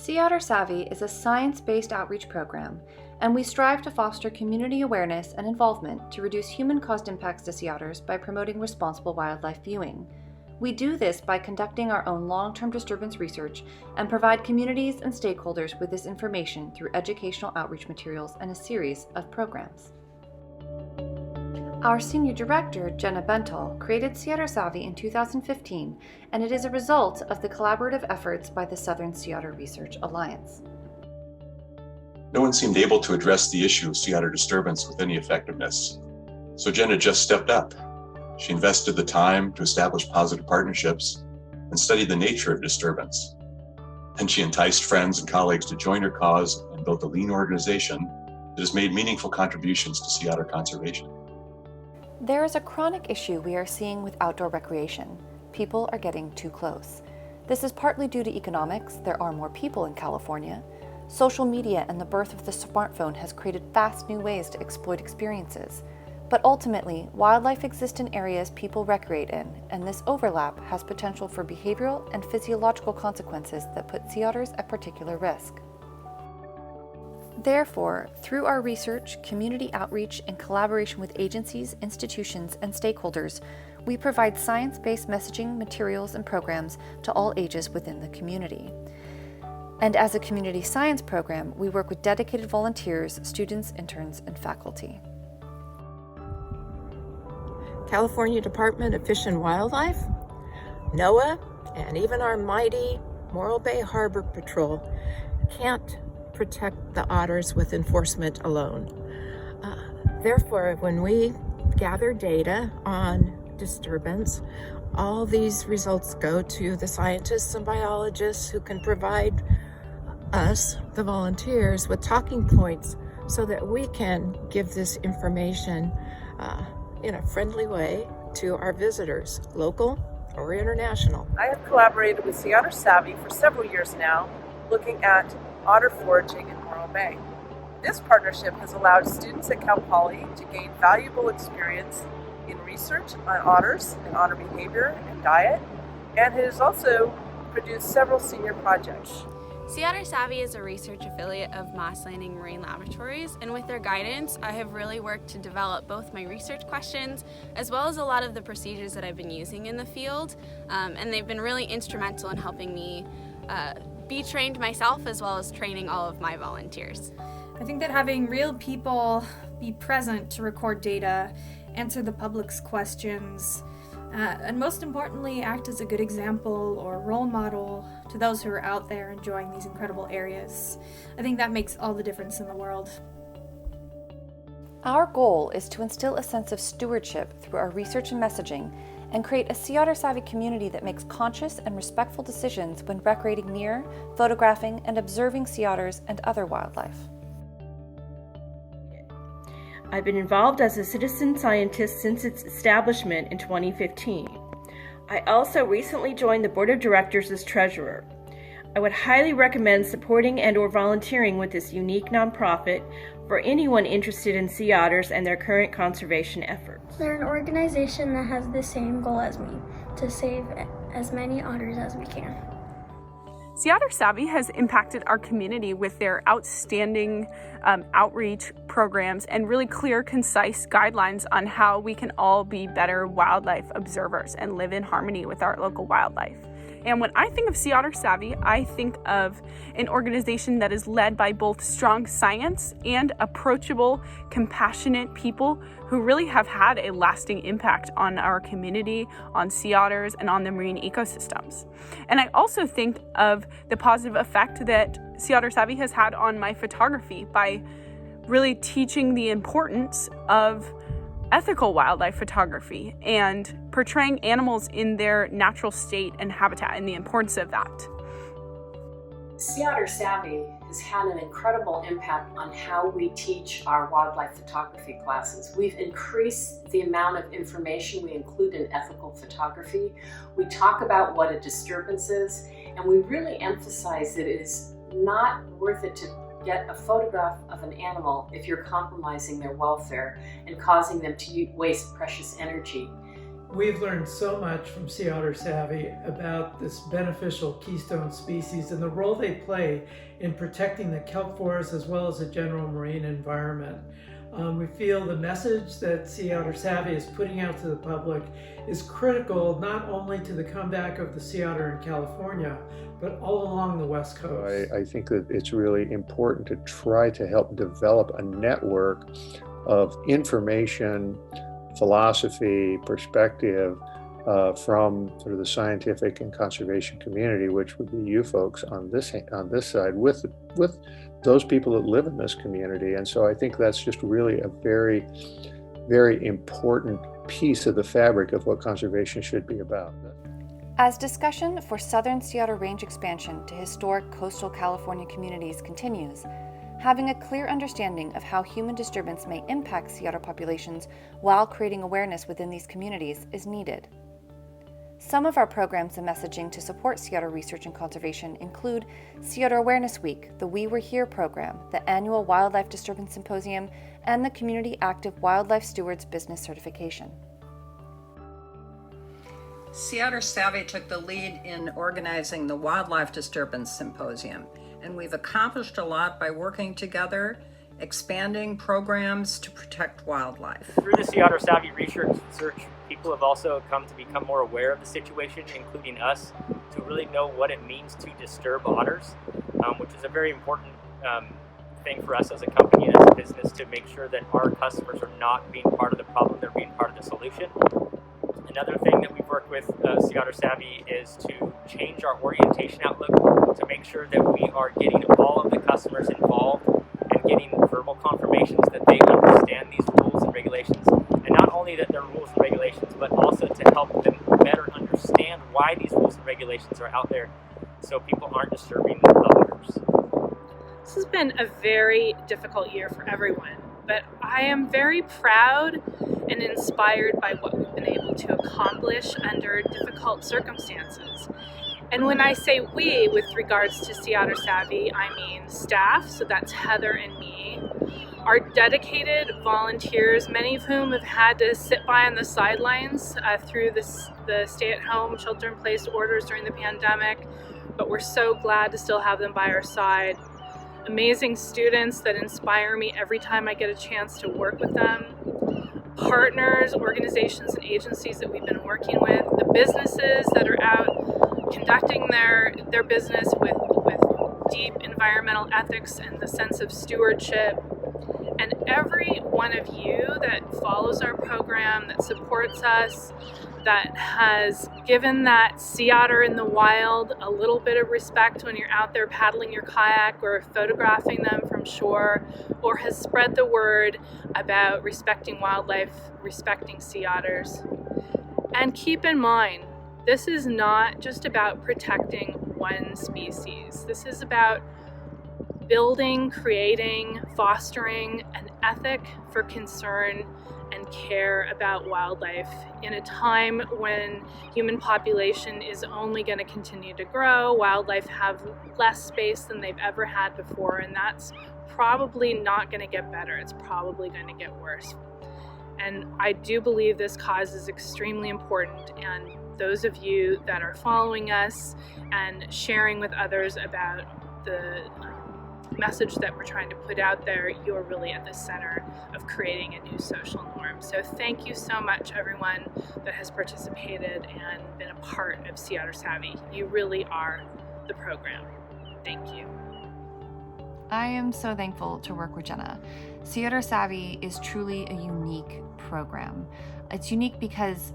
Sea Otter Savvy is a science-based outreach program, and we strive to foster community awareness and involvement to reduce human-caused impacts to sea otters by promoting responsible wildlife viewing. We do this by conducting our own long-term disturbance research and provide communities and stakeholders with this information through educational outreach materials and a series of programs. Our Senior Director, Gena Bentall, created Sea Otter Savvy in 2015, and it is a result of the collaborative efforts by the Southern Sea Otter Research Alliance. No one seemed able to address the issue of sea otter disturbance with any effectiveness, so Gena just stepped up. She invested the time to establish positive partnerships and study the nature of disturbance. And she enticed friends and colleagues to join her cause and built a lean organization that has made meaningful contributions to sea otter conservation. There is a chronic issue we are seeing with outdoor recreation. People are getting too close. This is partly due to economics. There are more people in California. Social media and the birth of the smartphone has created fast new ways to exploit experiences. But ultimately, wildlife exists in areas people recreate in, and this overlap has potential for behavioral and physiological consequences that put sea otters at particular risk. Therefore, through our research, community outreach, and collaboration with agencies, institutions, and stakeholders, we provide science-based messaging, materials, and programs to all ages within the community. And as a community science program, we work with dedicated volunteers, students, interns, and faculty. California Department of Fish and Wildlife, NOAA, and even our mighty Morro Bay Harbor Patrol can't protect the otters with enforcement alone. Therefore, when we gather data on disturbance, all these results go to the scientists and biologists who can provide us, the volunteers, with talking points so that we can give this information in a friendly way to our visitors, local or international. I have collaborated with Sea Otter Savvy for several years now, looking at otter foraging in Morro Bay. This partnership has allowed students at Cal Poly to gain valuable experience in research on otters and otter behavior and diet, and it has also produced several senior projects. Sea Otter Savvy is a research affiliate of Moss Landing Marine Laboratories, and with their guidance, I have really worked to develop both my research questions as well as a lot of the procedures that I've been using in the field, and they've been really instrumental in helping me be trained myself as well as training all of my volunteers. I think that having real people be present to record data, answer the public's questions, and most importantly, act as a good example or role model to those who are out there enjoying these incredible areas. I think that makes all the difference in the world. Our goal is to instill a sense of stewardship through our research and messaging and create a Sea Otter Savvy community that makes conscious and respectful decisions when recreating near, photographing, and observing sea otters and other wildlife. I've been involved as a citizen scientist since its establishment in 2015. I also recently joined the board of directors as treasurer. I would highly recommend supporting and/or volunteering with this unique nonprofit for anyone interested in sea otters and their current conservation efforts. They're an organization that has the same goal as me, to save as many otters as we can. Sea Otter Savvy has impacted our community with their outstanding outreach programs and really clear, concise guidelines on how we can all be better wildlife observers and live in harmony with our local wildlife. And when I think of Sea Otter Savvy, I think of an organization that is led by both strong science and approachable, compassionate people who really have had a lasting impact on our community, on sea otters, and on the marine ecosystems. And I also think of the positive effect that Sea Otter Savvy has had on my photography by really teaching the importance of ethical wildlife photography and portraying animals in their natural state and habitat and the importance of that. Sea Otter Savvy has had an incredible impact on how we teach our wildlife photography classes. We've increased the amount of information we include in ethical photography. We talk about what a disturbance is, and we really emphasize that it is not worth it to get a photograph of an animal if you're compromising their welfare and causing them to waste precious energy. We've learned so much from Sea Otter Savvy about this beneficial keystone species and the role they play in protecting the kelp forest as well as the general marine environment. We feel the message that Sea Otter Savvy is putting out to the public is critical not only to the comeback of the sea otter in California, but all along the West Coast. I think that it's really important to try to help develop a network of information, philosophy, perspective from sort of the scientific and conservation community, which would be you folks on this side, with those people that live in this community. And so I think that's just really a very, very important piece of the fabric of what conservation should be about. As discussion for southern sea otter range expansion to historic coastal California communities continues, having a clear understanding of how human disturbance may impact sea otter populations while creating awareness within these communities is needed. Some of our programs and messaging to support sea otter research and conservation include Sea Otter Awareness Week, the We Were Here program, the annual Wildlife Disturbance Symposium, and the Community Active Wildlife Stewards Business Certification. Sea Otter Savvy took the lead in organizing the Wildlife Disturbance Symposium, and we've accomplished a lot by working together, expanding programs to protect wildlife. Through the Sea Otter Savvy research, people have also come to become more aware of the situation, including us, to really know what it means to disturb otters, which is a very important thing for us as a company and as a business, to make sure that our customers are not being part of the problem, they're being part of the solution. Another thing that we've worked with Sea Otter Savvy is to change our orientation outlook to make sure that we are getting all of the customers involved and getting verbal confirmations that they understand these rules and regulations. And not only that they're rules and regulations, but also to help them better understand why these rules and regulations are out there so people aren't disturbing the otters. This has been a very difficult year for everyone, but I am very proud and inspired by what we've been able to accomplish under difficult circumstances. And when I say we, with regards to Sea Otter Savvy, I mean staff, so that's Heather and me, our dedicated volunteers, many of whom have had to sit by on the sidelines through the stay-at-home shelter-in-place orders during the pandemic, but we're so glad to still have them by our side. Amazing students that inspire me every time I get a chance to work with them. Partners, organizations, and agencies that we've been working with. The businesses that are out conducting their business with deep environmental ethics and the sense of stewardship. And every one of you that follows our program, that supports us, that has given that sea otter in the wild a little bit of respect when you're out there paddling your kayak or photographing them from shore, or has spread the word about respecting wildlife, respecting sea otters. And keep in mind, this is not just about protecting one species. This is about building, creating, fostering an ethic for concern and care about wildlife in a time when human population is only going to continue to grow, wildlife have less space than they've ever had before, and that's probably not going to get better. It's probably going to get worse. And I do believe this cause is extremely important, and those of you that are following us and sharing with others about the message that we're trying to put out there, you're really at the center of creating a new social norm. So thank you so much, everyone that has participated and been a part of Sea Otter Savvy. You really are the program. Thank you. I am so thankful to work with Gena. Sea Otter Savvy is truly a unique program. It's unique because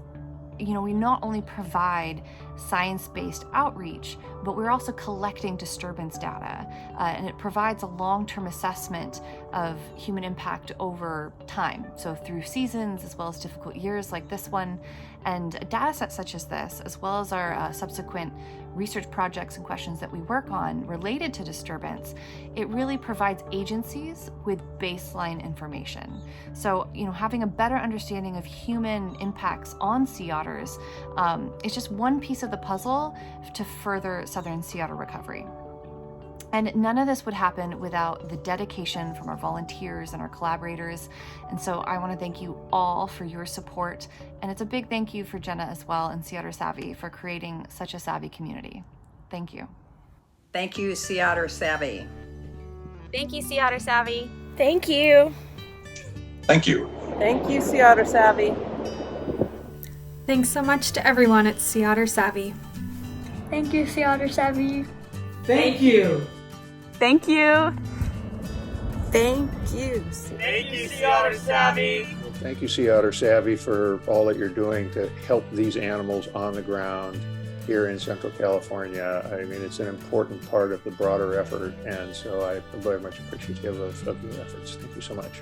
we not only provide science-based outreach, but we're also collecting disturbance data, and it provides a long-term assessment of human impact over time, so through seasons as well as difficult years like this one. And a data set such as this, as well as our subsequent research projects and questions that we work on related to disturbance, it really provides agencies with baseline information. So, having a better understanding of human impacts on sea otters is just one piece of the puzzle to further southern sea otter recovery. And none of this would happen without the dedication from our volunteers and our collaborators. And so I want to thank you all for your support. And it's a big thank you for Gena as well and Sea Otter Savvy for creating such a savvy community. Thank you. Thank you, Sea Otter Savvy. Thank you, Sea Otter Savvy. Thank you. Thank you. Thank you, Sea Otter Savvy. Thanks so much to everyone at Sea Otter Savvy. Thank you, Sea Otter Savvy. Thank you. Thank you. Thank you. Thank you, Sea Otter Savvy. Thank you, Sea Otter Savvy, for all that you're doing to help these animals on the ground here in Central California. I mean, it's an important part of the broader effort, and so I'm very much appreciative of your efforts. Thank you so much.